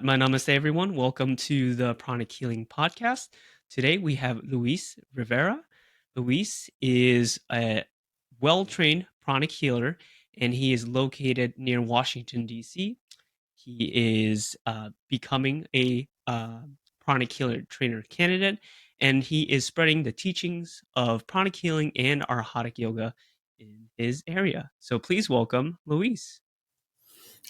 My namaste, everyone. Welcome to the Pranic Healing podcast. Today we have Luis Rivera. Luis is a well trained pranic healer, and he is located near Washington, D.C. He is becoming a pranic healer trainer candidate, and he is spreading the teachings of pranic healing and Arhatic yoga in his area. So please welcome Luis.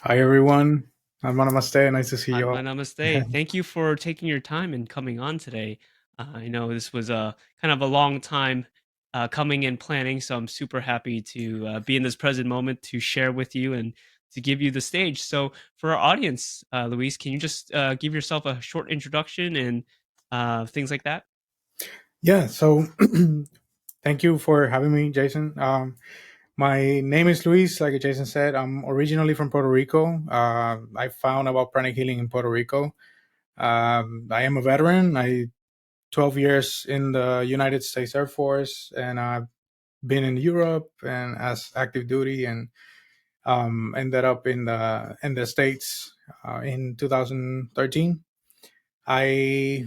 Hi everyone. I'm Namaste. Nice to see you My all. namaste. Thank you for taking your time and coming on today. I know this was a kind of a long time coming and planning, so I'm super happy to be in this present moment to share with you and to give you the stage. So, for our audience, Luis, can you just give yourself a short introduction and things like that? Yeah, so thank you for having me, Jason. My name is Luis, like Jason said. I'm originally from Puerto Rico. I found about pranic healing in Puerto Rico. I am a veteran. I 12 years in the United States Air Force, and I've been in Europe and as active duty, and ended up in the States in 2013. I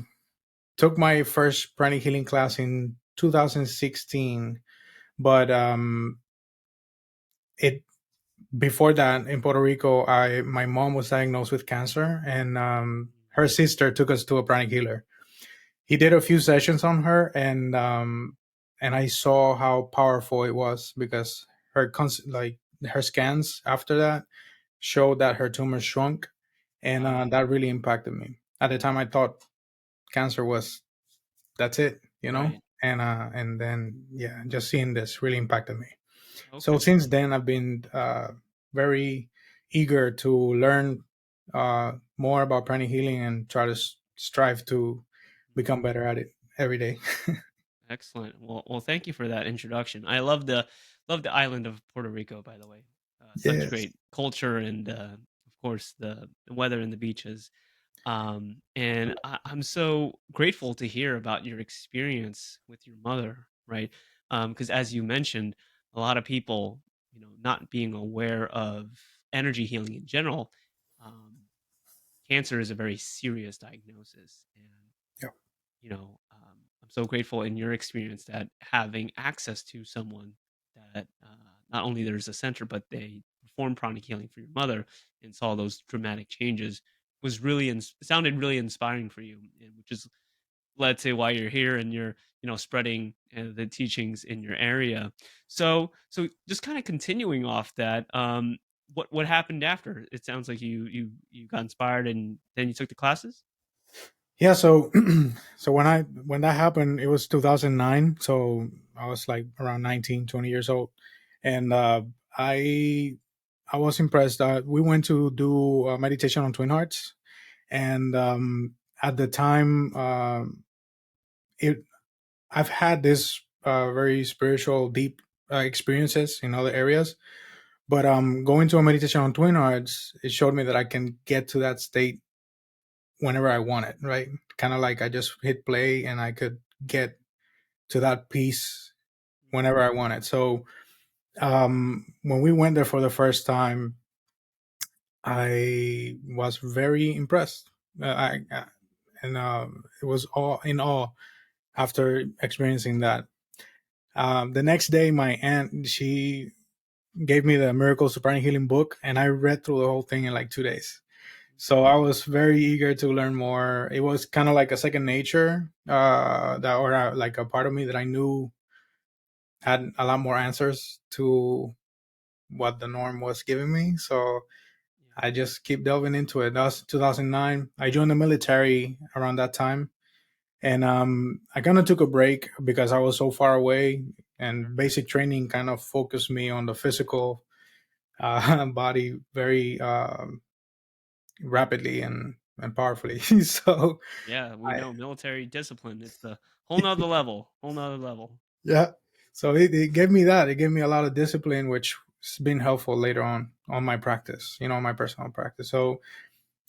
took my first pranic healing class in 2016, but it before that in Puerto Rico, I my mom was diagnosed with cancer, and her sister took us to a pranic healer. He did a few sessions on her, and I saw how powerful it was because like her scans after that showed that her tumor shrunk, and Wow. that really impacted me. At the time, I thought cancer was that's it, Right. and then yeah, just seeing this really impacted me. So Okay. since then I've been very eager to learn more about pranic healing and try to strive to become better at it every day. Excellent. Well, thank you for that introduction. I love the island of Puerto Rico, by the way. Such Yes. great culture and, of course, the weather and the beaches. And I'm so grateful to hear about your experience with your mother, right? Because as you mentioned, a lot of people, not being aware of energy healing in general, um, cancer is a very serious diagnosis, and Yeah. I'm so grateful in your experience that having access to someone that not only there's a center, but they perform pranic healing for your mother and saw those dramatic changes was really sounded really inspiring for you, and which is led to why you're here and you're spreading the teachings in your area. So just kind of continuing off that, what happened after? It sounds like you got inspired and then you took the classes. Yeah, so so when that happened, it was 2009, so I was like around 19, 20 years old, and I I was impressed. We went to do a meditation on twin hearts, and at the time, it I've had this very spiritual, deep experiences in other areas, but going to a meditation on twin hearts, it showed me that I can get to that state whenever I want it, right? Kind of like I just hit play and I could get to that peace whenever I want it. So when we went there for the first time, I was very impressed. And it was all in awe after experiencing that. The next day, my aunt she gave me the Miracles of Pranic Healing book, and I read through the whole thing in like 2 days. So I was very eager to learn more. It was kind of like a second nature, like a part of me that I knew had a lot more answers to what the norm was giving me. So Yeah. I just keep delving into it. That was 2009. I joined the military around that time, and I kind of took a break because I was so far away, and basic training kind of focused me on the physical body very rapidly and powerfully. So Yeah, we I know military discipline. It's the whole nother level. Whole nother level. yeah. So it gave me that. It gave me a lot of discipline, which has been helpful later on my practice, my personal practice. So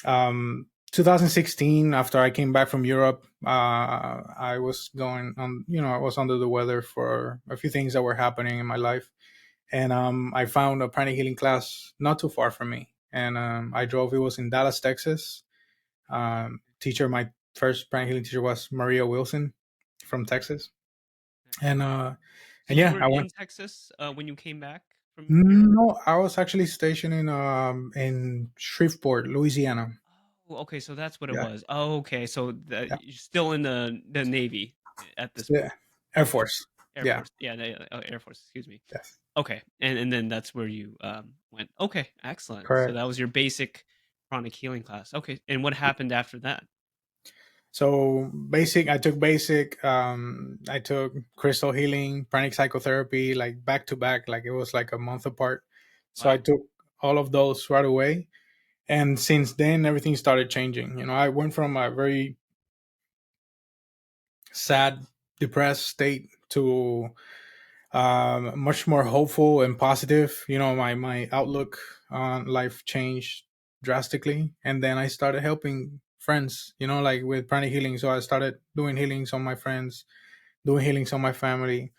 2016, after I came back from Europe, I was going on, I was under the weather for a few things that were happening in my life. And I found a pranic healing class not too far from me. And I drove, it was in Dallas, Texas. Teacher, my first pranic healing teacher was Maria Wilson from Okay, Texas, and excellent. So you yeah, were I went. in Texas, when you came back from Europe? No, I was actually stationed in Shreveport, Louisiana. Oh, okay, so that's what it Yeah, was. Oh, okay, so yeah, you're still in the Navy at this yeah. point. Air Okay. Force. Air Yeah, Force. Yeah, Air Force, excuse me. yes, Okay, and then that's where you, went. Okay, excellent. So correct. that was your basic chronic healing class. Okay, and what happened after that? So basic, I took basic. I took crystal healing, pranic psychotherapy, like back to back, like it was like a month apart. So I Wow. took all of those right away, and since then everything started changing. I went from a very sad, depressed state to much more hopeful and positive. My outlook on life changed drastically, and then I started helping friends. Like with pranic healing. So I started doing healings on my friends, doing healings on my family,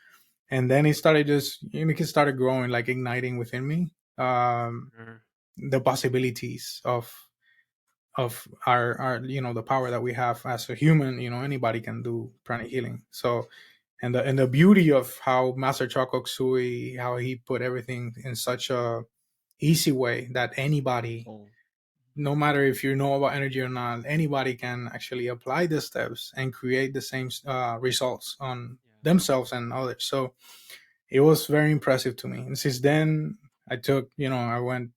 and then it started growing, like igniting within me. Sure. The possibilities of our the power that we have as a human. Anybody can do pranic healing. So and the beauty of how Master Choco Sui, how he put everything in such a easy way that anybody, Simple. no matter if you know about energy or not, anybody can actually apply the steps and create the same results on Yeah. themselves and others. So it was very impressive to me. And since then, I went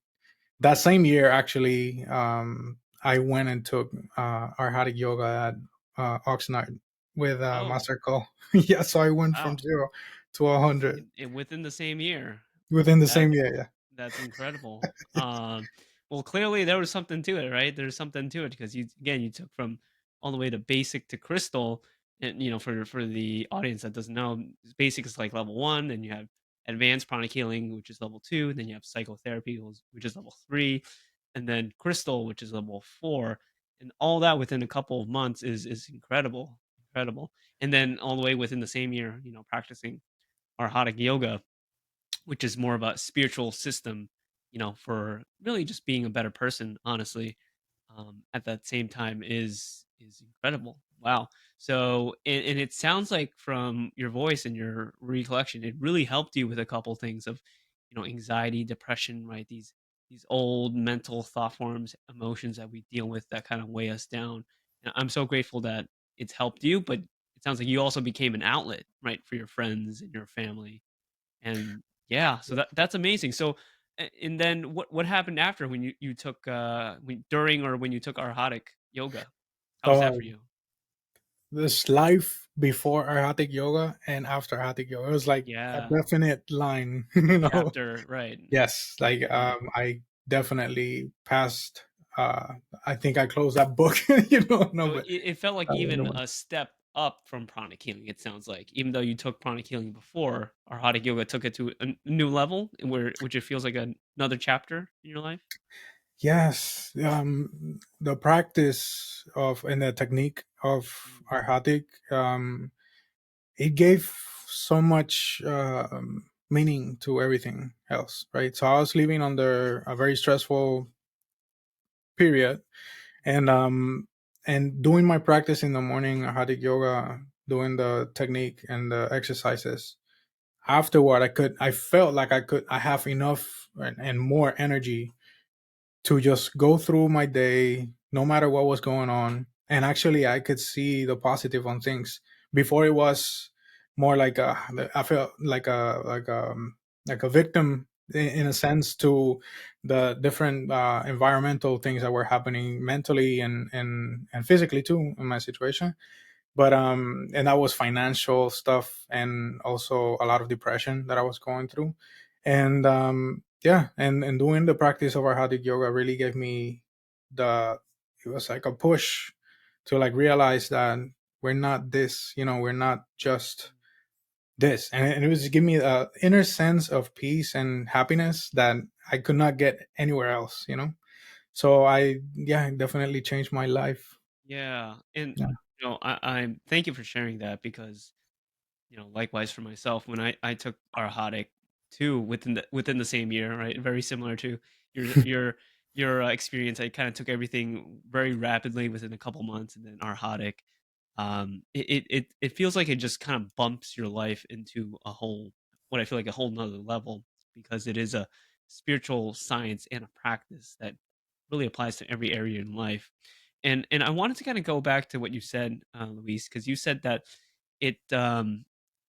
that same year actually. I went and took Arhatic yoga at Oxnard with Oh, Master Cole. Yeah, so I went from wow. 0 to 100 And within the same year. within the That's same year. Yeah. that's incredible. Well, clearly there was something to it, right? There's something to it because you took from all the way to basic to crystal, and for the audience that doesn't know, basic is like level one, then you have advanced pranic healing, which is level two, then you have psychotherapy, which is level three, and then crystal, which is level four, and all that within a couple of months is incredible, incredible. And then all the way within the same year, practicing Arhatic yoga, which is more of a spiritual system, for really just being a better person, honestly. At that same time is incredible. Wow. So, and it sounds like from your voice and your recollection, it really helped you with a couple things of, anxiety, depression, right? These old mental thought forms, emotions that we deal with that kind of weigh us down. And I'm so grateful that it's helped you, but it sounds like you also became an outlet, right, for your friends and your family. And yeah, so that's amazing. So, and then what happened after when you took during or when you took Arhatic yoga? How was that So for you? this life before Arhatic yoga and after Arhatic yoga, it was like a Yeah, definite line. chapter, right. Yes, like Yeah. I definitely passed. I think I closed that book. No, So but it felt like no, even but a step up from pranic healing, it sounds like. Even though you took pranic healing before, Arhatic yoga took it to a new level where which it feels like another chapter in your life. yes, the practice of and the technique of Mm, Arhatic, it gave so much meaning to everything else, right? So I was living under a very stressful period, and doing my practice in the morning, Arhatic yoga, doing the technique and the exercises. Afterward, I felt like I have enough and more energy to just go through my day no matter what was going on, and actually I could see the positive on things. Before it was more like I felt like a victim in a sense to the different environmental things that were happening mentally and physically too in my situation. But and that was financial stuff and also a lot of depression that I was going through. And yeah, and doing the practice of Arhatic yoga really gave me the it was like a push to like realize that we're not this, we're not just this. And it was give me a inner sense of peace and happiness that I could not get anywhere else. So I yeah, definitely changed my life. yeah, and Yeah. I thank you for sharing that because likewise for myself, when I took Arhatic too within the same year, right? Very similar to your your experience. I kind of took everything very rapidly within a couple months, and then Arhatic. It feels like it just kind of bumps your life into a whole, what I feel like a whole nother level, because it is a spiritual science and a practice that really applies to every area in life. And I wanted to kind of go back to what you said, Luis, because you said that it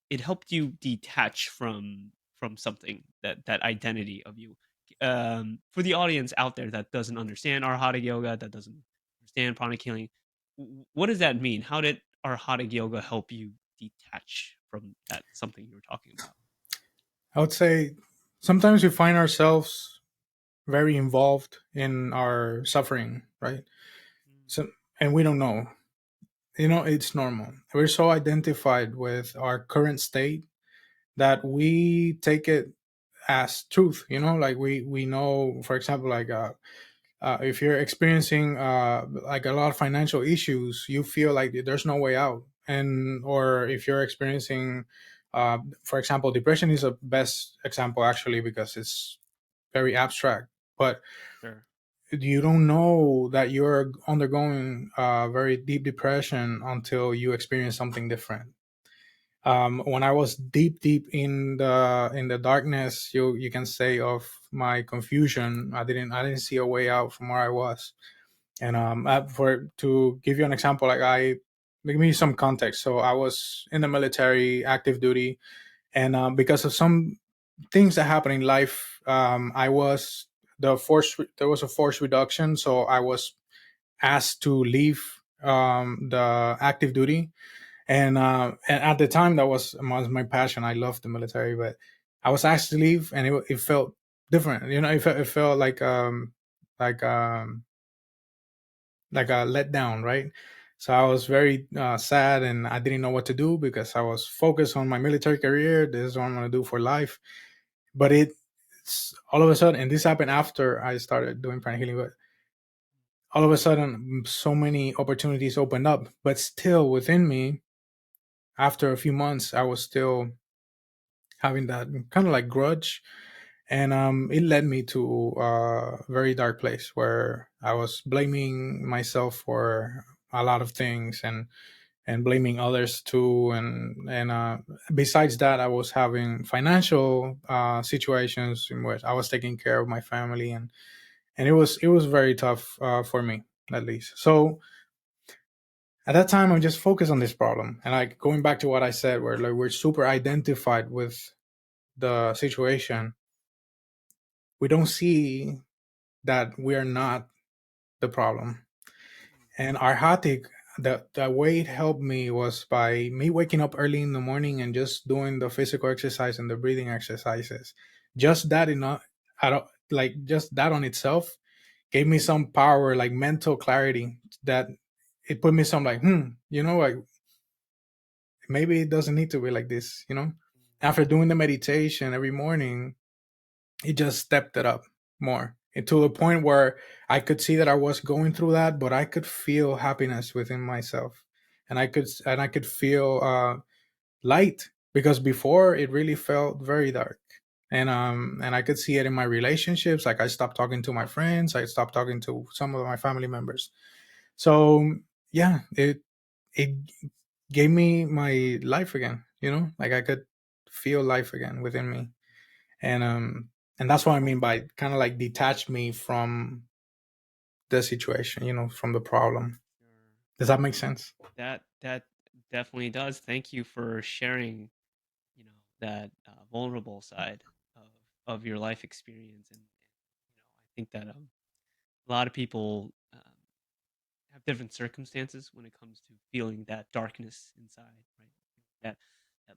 it helped you detach from something, that identity of you. For the audience out there that doesn't understand Arhata yoga, that doesn't understand pranic healing, what does that mean? How did Arhata yoga help you detach from that something you were talking about? I would say sometimes we find ourselves very involved in our suffering, right? Mm, So, and we don't know. It's normal. We're so identified with our current state that we take it as truth. Like we know, for example, like if you're experiencing like a lot of financial issues, you feel like there's no way out. And or if you're experiencing, for example, depression is a best example actually because it's very abstract. But sure. you don't know that you're undergoing very deep depression until you experience something different. When I was deep in the darkness, you can say, of my confusion, I didn't see a way out from where I was. And for to give you an example, like I give me some context. So I was in the military, active duty, and because of some things that happen in life, I was there was a force reduction, so I was asked to leave the active duty. And at the time, that was my passion. I loved the military, but I was asked to leave, and it felt different. It felt like um, like a letdown, right? So I was very sad, and I didn't know what to do because I was focused on my military career. This is what I'm going to do for life. But it's all of a sudden, and this happened after I started doing pranic healing. But all of a sudden, so many opportunities opened up. But still, within me, after a few months, I was still having that kind of like grudge, and it led me to a very dark place where I was blaming myself for a lot of things, and blaming others too. And besides that, I was having financial situations in which I was taking care of my family, and it was very tough for me, at least. So at that time, I'm just focused on this problem, and like going back to what I said, where like we're super identified with the situation, we don't see that we are not the problem. And Arhatic, the way it helped me was by me waking up early in the morning and just doing the physical exercise and the breathing exercises. Just that enough, I don't like just that on itself gave me some power, like mental clarity, that it put me some like, like maybe it doesn't need to be like this. After doing the meditation every morning, it just stepped it up more, and to the point where I could see that I was going through that, but I could feel happiness within myself, and I could feel light, because before it really felt very dark. And I could see it in my relationships. Like I stopped talking to my friends, I stopped talking to some of my family members. So yeah, it gave me my life again. Like I could feel life again within me. And that's what I mean by kind of like detach me from the situation, from the problem. Sure. Does that make sense? That definitely does. Thank you for sharing, that vulnerable side of your life experience. And I think that a lot of people have different circumstances when it comes to feeling that darkness inside, right? That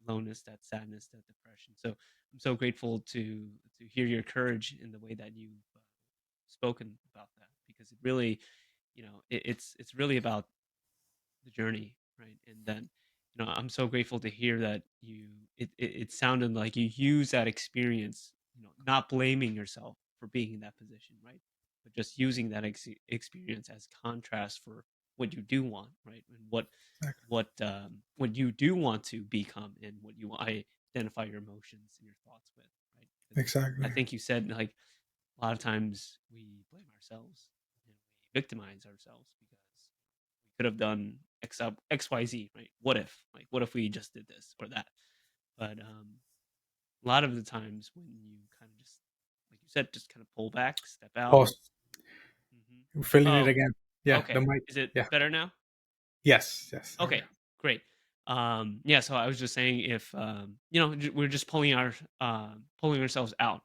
lowness, that sadness, that depression. So I'm so grateful to hear your courage in the way that you've spoken about that, because it really, it's really about the journey, right? And then, I'm so grateful to hear that it sounded like you use that experience, not blaming yourself for being in that position, right? But just using that experience as contrast for what you do want, right? And what you do want to become, and what you identify your emotions and your thoughts with, right? Because I Exactly. think you said, like, a lot of times we blame ourselves and we victimize ourselves because we could have done XYZ, right? What if? Like, what if we just did this or that? But a lot of the times when you kind of just, like you said, just kind of pull back, step out. Pause. Hmm. Feeling it Oh, again. Yeah, the okay. mic. Is it Yeah. better now? Yes. Yes. There we Okay, great. Yeah, so I was just saying if we're just pulling ourselves out,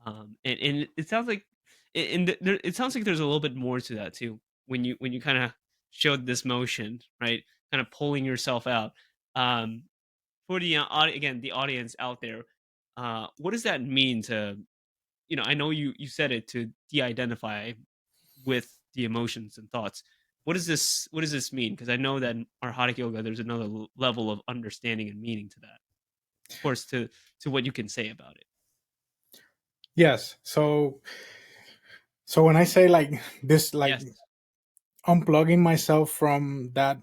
and it sounds like, it sounds like there's a little bit more to that too. When you kind of showed this motion, right? Kind of pulling yourself out. Um, for the again, the audience out there, what does that mean to, I know you said it to de-identify with the emotions and thoughts. What does this mean? Because I know that in Arhatic yoga, there's another level of understanding and meaning to that. Of course, to what you can say about it. Yes. So when I say like this, like Yes. unplugging myself from that,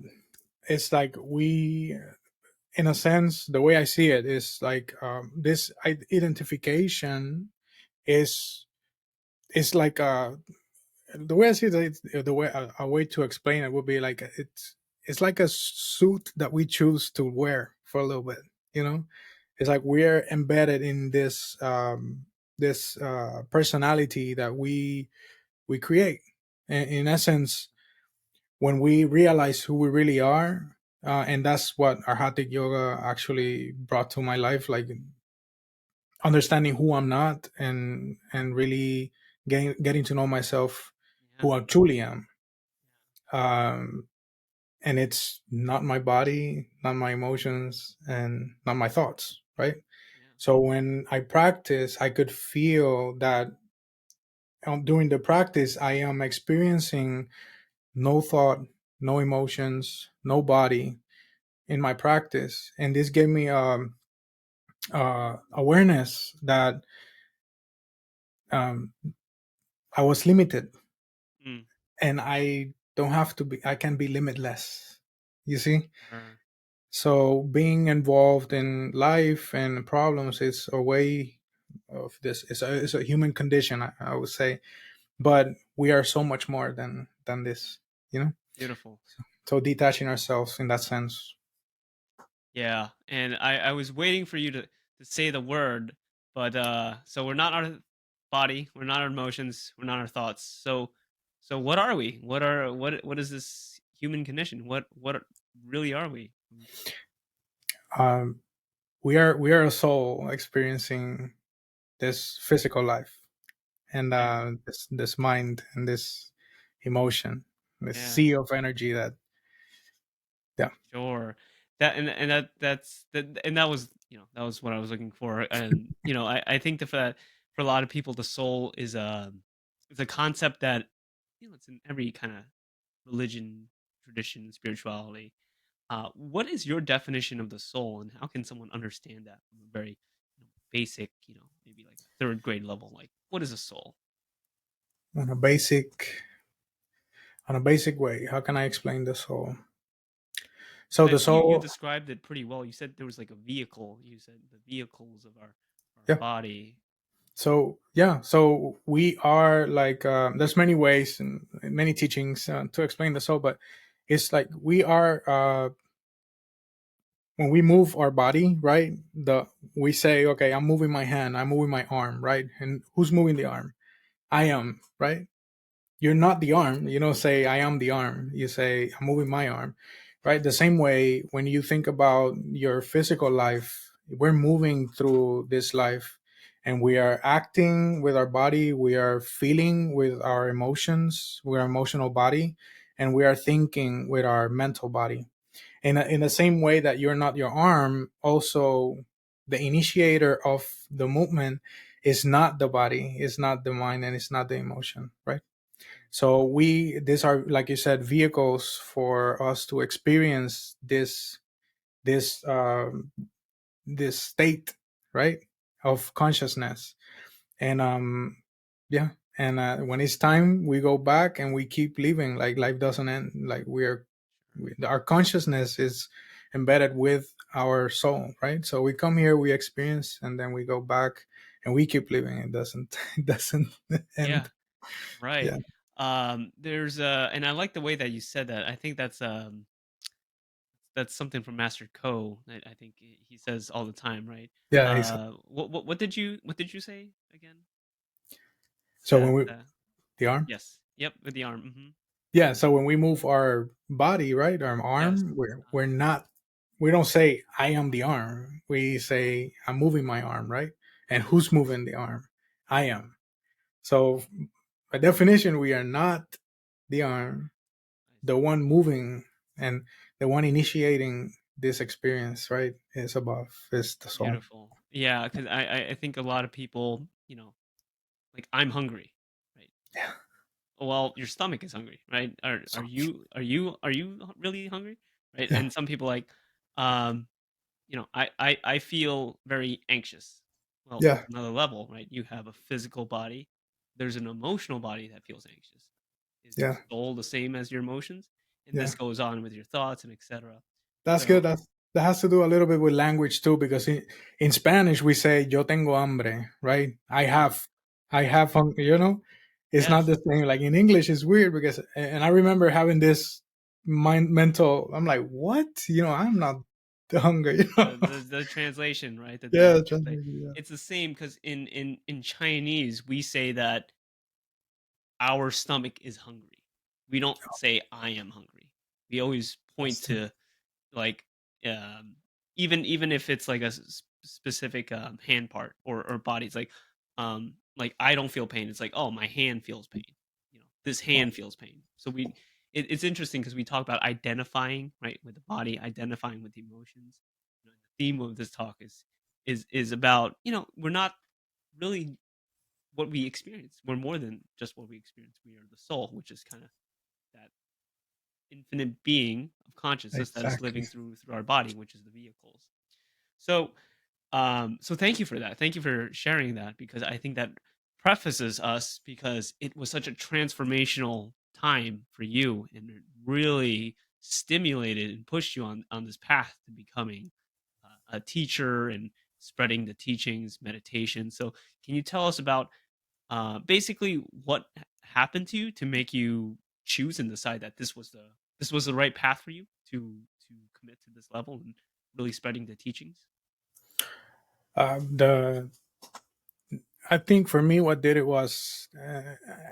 it's like we, in a sense, the way I see it is like this identification is like the way I see it, the way a way to explain it would be like it's like a suit that we choose to wear for a little bit. You know, it's like we're embedded in this personality that we create. In essence, when we realize who we really are, and that's what Arhatic yoga actually brought to my life, like understanding who I'm not, and really getting to know myself, Yeah. who I truly am. Um, and it's not my body, not my emotions, and not my thoughts, right? Yeah. So when I practice, I could feel that during the practice, I am experiencing no thought, no emotions, no body in my practice, and this gave me awareness that um, I was limited, Yeah. Mm. and I don't have to be. I can be limitless. You see. Or, So being involved in life and problems is a way of this. It's a human condition, I would say. But we are so much more than this, you know. beautiful. So detaching ourselves in that sense. Yeah, and I was waiting for you to say the word, but so we're not our body, we're not our emotions, we're not our thoughts. So what are we? What is this human condition? Really are we? Um, we are a soul experiencing this physical life, and Okay. this mind and this emotion, this Yeah. sea of energy that, yeah. Sure. That was, that was what I was looking for. And I think that for a lot of people, the soul is a concept that, it's in every kind of religion, tradition, spirituality. What is your definition of the soul, and how can someone understand that from a very, basic, maybe like third grade level? Like, what is a soul? on a basic on a basic way, how can I explain the soul? So I the think you soul, described it pretty well. You said there was like a vehicle. You said the vehicles of our yeah. body. So yeah, so we are like there's many ways and many teachings to explain the soul, but it's like we are when we move our body, right? The We say, okay, I'm moving my hand, I'm moving my arm, right? And who's moving the arm? I am, right? You're not the arm. You don't say I am the arm. You say I'm moving my arm, right? The same way when you think about your physical life, we're moving through this life, and we are acting with our body, we are feeling with our emotions, with our emotional body, and we are thinking with our mental body. In the same way that you're not your arm, also the initiator of the movement is not the body, is not the mind, and it's not the emotion, right? So these are, like you said, vehicles for us to experience this this state, right, of consciousness. And yeah, and when it's time, we go back and we keep living. Like life doesn't end. Like our consciousness is embedded with our soul, right? So we come here, we experience, and then we go back and we keep living. It doesn't it doesn't Yeah, end. right. Yeah, There's and I like the way that you said that. I think that's something from Master Ko that I think he says all the time, right? yeah. Exactly. What did you say again? So when That we the arm, yes, yep, with the arm. Hmm. yeah. So when we move our body, right, our Yes. arm, we're not. We don't say I am the arm. We say I'm moving my arm, right? And Right. who's moving the arm? I am. So by definition, we are not the arm, I the see. one moving, and the one initiating this experience, right? Is above, is the soul. Beautiful. Yeah, because I think a lot of people, like I'm hungry, right? Yeah. Well, your stomach is hungry, right? Are So you really hungry, right? yeah, And some people like, um, I feel very anxious. Well, yeah, that's another level, right? You have a physical body. There's an emotional body that feels anxious. Is your yeah, soul the same as your emotions? And yeah. this goes on with your thoughts and etc. That's good. So, That has to do a little bit with language too, because in Spanish we say "yo tengo hambre," right? yes, I yes, have hunger. It's not yes. the same. Like in English, it's weird because, and I remember having this mental. I'm like, what? I'm not the hunger. The translation, right? The Yeah, direct translation. yeah, It's the same because in Chinese we say that our stomach is hungry. We don't say I am hungry. We always point that's to like even if it's like a specific hand part or body. It's like I don't feel pain. It's like, oh, my hand feels pain. This oh, hand feels pain. So it's interesting because we talk about identifying, right, with the body, identifying with the emotions. The theme of this talk is about, we're not really what we experience. We're more than just what we experience. We are the soul, which is kind of that infinite being of consciousness that is exactly. living through our body, which is the vehicles. So thank you for that. Thank you for sharing that because I think that prefaces us because it was such a transformational time for you and it really stimulated and pushed you on this path to becoming a teacher and spreading the teachings, meditation. So can you tell us about basically what happened to you to make you choose and decide that this was the right path for you to commit to this level and really spreading the teachings? The I think for me, what did it was,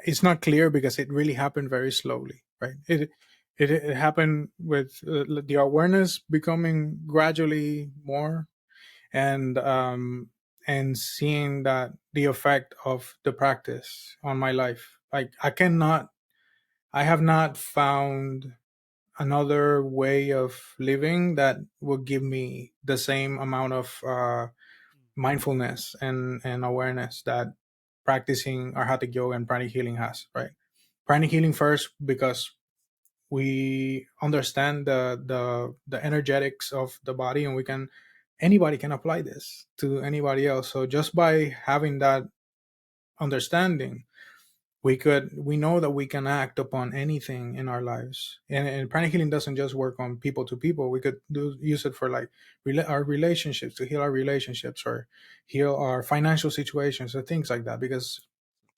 it's not clear because it really happened very slowly, right? It happened with the awareness becoming gradually more, and seeing that the effect of the practice on my life. Like I have not found another way of living that will give me the same amount of mindfulness and awareness that practicing Arhatic yoga and pranic healing has, right? Pranic healing first because we understand the energetics of the body, and we can anybody can apply this to anybody else. So just by having that understanding, we know that we can act upon anything in our lives, and pranic healing doesn't just work on people to people. We could use it for like our relationships, to heal our relationships or heal our financial situations or things like that, because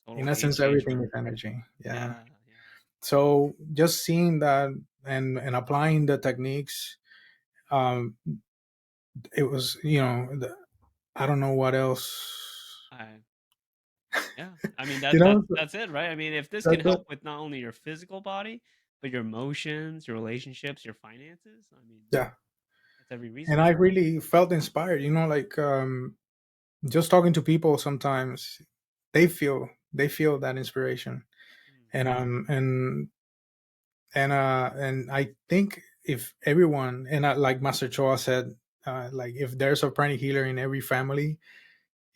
Total in game essence everything changer. is energy. Yeah. Yeah, yeah. So just seeing that and applying the techniques, um it was, I don't know what else. I Yeah. I mean you that know that's that's it, right? I mean, if this can that's it. help with not only your physical body, but your emotions, your relationships, your finances, I mean, Yeah, that's every and reason. I really felt inspired, like just talking to people sometimes, they feel that inspiration, Mm, and I think if everyone, and like Master Choa said, like if there's a pranic healer in every family,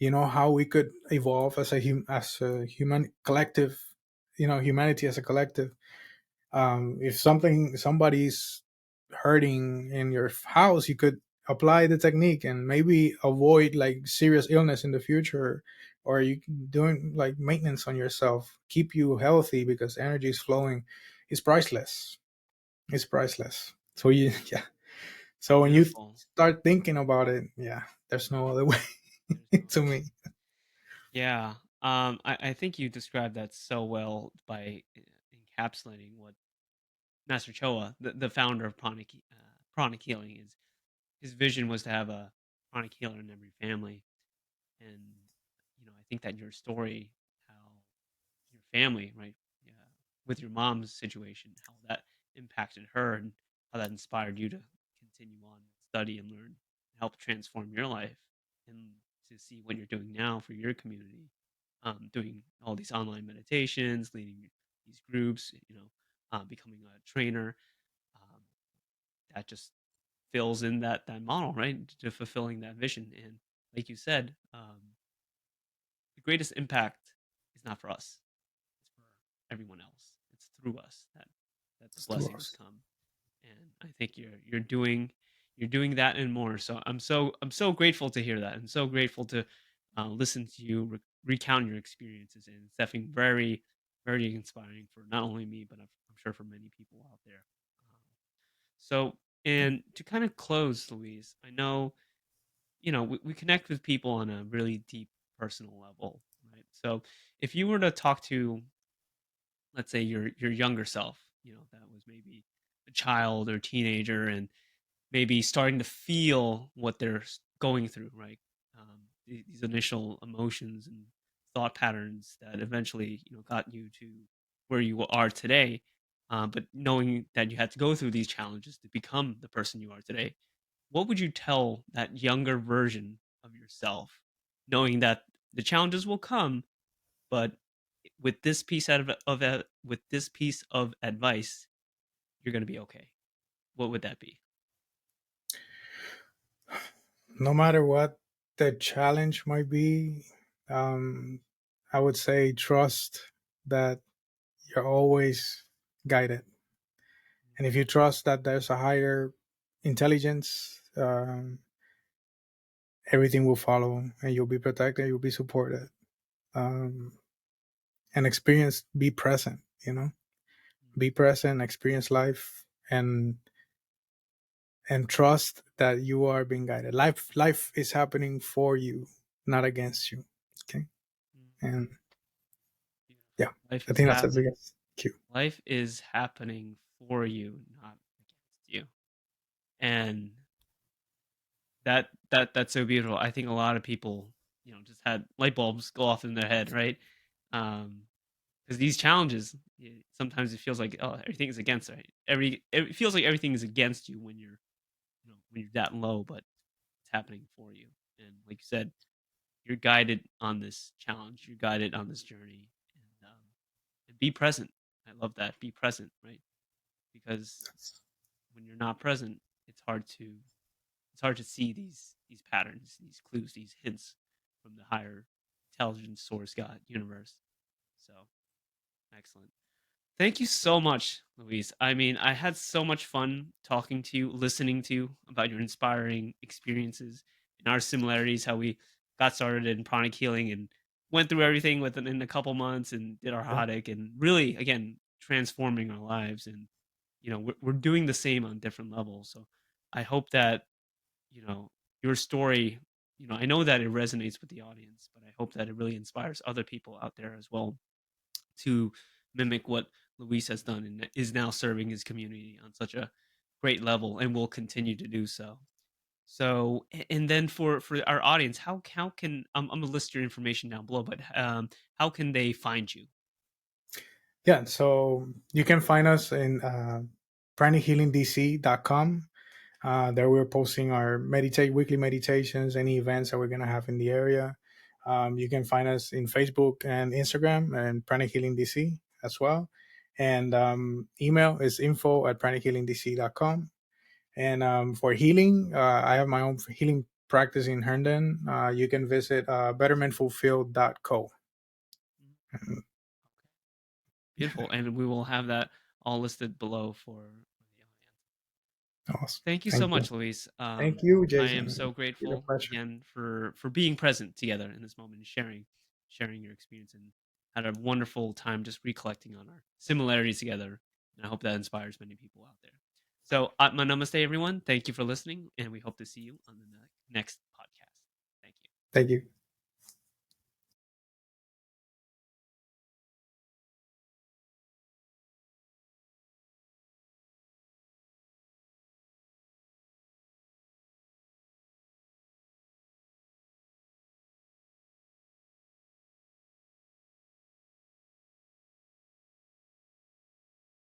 how we could evolve as a human collective, humanity as a collective. If somebody's hurting in your house, you could apply the technique and maybe avoid like serious illness in the future, or you doing like maintenance on yourself, keep you healthy because energy is flowing. It's priceless. It's priceless. So you yeah. So when you beautiful. start thinking about it, yeah, there's no other way There's no to other way. me. Yeah. I think you described that so well by encapsulating what Master Choa, the founder of Pranic Healing, is his vision was to have a chronic healer in every family. And I think that your story, how your family, right, yeah, with your mom's situation, how that impacted her, and how that inspired you to continue on and study and learn, and help transform your life, and to see what you're doing now for your community, doing all these online meditations, leading these groups, becoming a trainer. Um, that just fills in that model, right, to fulfilling that vision. And like you said, the greatest impact is not for us; it's for everyone else. It's through us that the It's to blessings us. come. And I think you're doing that and more. So I'm so grateful to hear that, and so grateful to listen to you recount your experiences. And it's definitely very, very inspiring for not only me, but I'm sure for many people out there. Um, so, and to kind of close, Louise, I know we connect with people on a really deep personal level, right? So, if you were to talk to, let's say, your younger self, that was maybe a child or teenager, and maybe starting to feel what they're going through, right? These initial emotions and thought patterns that eventually, got you to where you are today. But knowing that you had to go through these challenges to become the person you are today, what would you tell that younger version of yourself, knowing that the challenges will come, but with this with this piece of advice, you're going to be okay? What would that be? No matter what the challenge might be, um, I would say trust that you're always guided. And if you trust that there's a higher intelligence, everything will follow and you'll be protected, you'll be supported. Um, and experience, be present, be present, experience life, and trust that you are being guided. Life is happening for you, not against you. Okay. Mm. And Beautiful. yeah, I think that's the biggest cue. Life is happening for you, not against you. And that's so beautiful. I think a lot of people, just had light bulbs go off in their head, right? Because these challenges, sometimes it feels like, oh, everything is against, right? It feels like everything is against you when you're that low, but it's happening for you. And like you said, you're guided on this challenge. You're guided on this journey, and be present. I love that. Be present, right? Because when you're not present, it's hard to see these patterns, these clues, these hints from the higher intelligence source, God, universe. So excellent. Thank you so much, Louise. I mean, I had so much fun talking to you, listening to you about your inspiring experiences and our similarities, how we got started in pranic healing and went through everything within in a couple months and did our Yeah. Arhatic, and really, again, transforming our lives. And we're doing the same on different levels. So I hope that your story, I know that it resonates with the audience, but I hope that it really inspires other people out there as well to mimic what Luis has done and is now serving his community on such a great level and will continue to do so. So, and then for our audience, how can I'm gonna list your information down below, but how can they find you? Yeah. So you can find us in pranichealingdc.com. There we're posting our weekly meditations, any events that we're going to have in the area. You can find us in Facebook and Instagram and Pranic Healing DC as well. And email is info@pranichealingdc.com. And for healing, I have my own healing practice in Herndon. You can visit bettermentfulfilled.co. Mhm. And, yeah, Beautiful, and we will have that all listed below for the audience. awesome. Thank you so Thank you. much, Luis. Thank you, I am Jason. so It's been a grateful pleasure. again for being present together in this moment and sharing your experience, and had a wonderful time just recollecting on our similarities together. And I hope that inspires many people out there. So, my namaste, everyone. Thank you for listening, and we hope to see you on the next podcast. Thank you. Thank you.